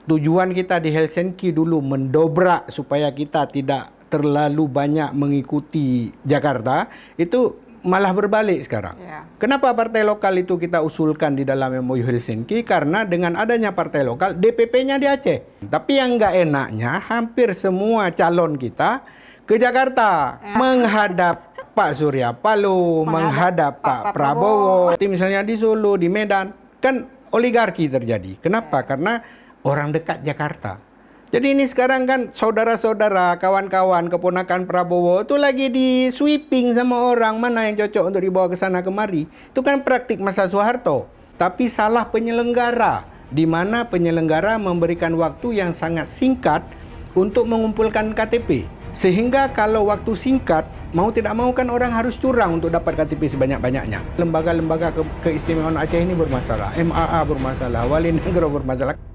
tujuan kita di Helsinki dulu mendobrak supaya kita tidak terlalu banyak mengikuti Jakarta, itu malah berbalik sekarang. Kenapa partai lokal itu kita usulkan di dalam MOU Helsinki? Karena dengan adanya partai lokal, DPP-nya di Aceh. Tapi yang nggak enaknya, hampir semua calon kita ke Jakarta menghadap Pak Surya Paloh, menghadap Pak Prabowo. Misalnya di Solo, di Medan, kan oligarki terjadi. Kenapa? Karena orang dekat Jakarta. Jadi ini sekarang kan saudara-saudara, kawan-kawan, keponakan Prabowo itu lagi di sweeping sama orang mana yang cocok untuk dibawa ke sana kemari. Itu kan praktik masa Soeharto. Tapi salah penyelenggara, di mana penyelenggara memberikan waktu yang sangat singkat untuk mengumpulkan KTP. Sehingga kalau waktu singkat, mau tidak mau kan orang harus curang untuk dapat KTP sebanyak-banyaknya. Lembaga-lembaga keistimewaan Aceh ini bermasalah, MAA bermasalah, Wali Negro bermasalah.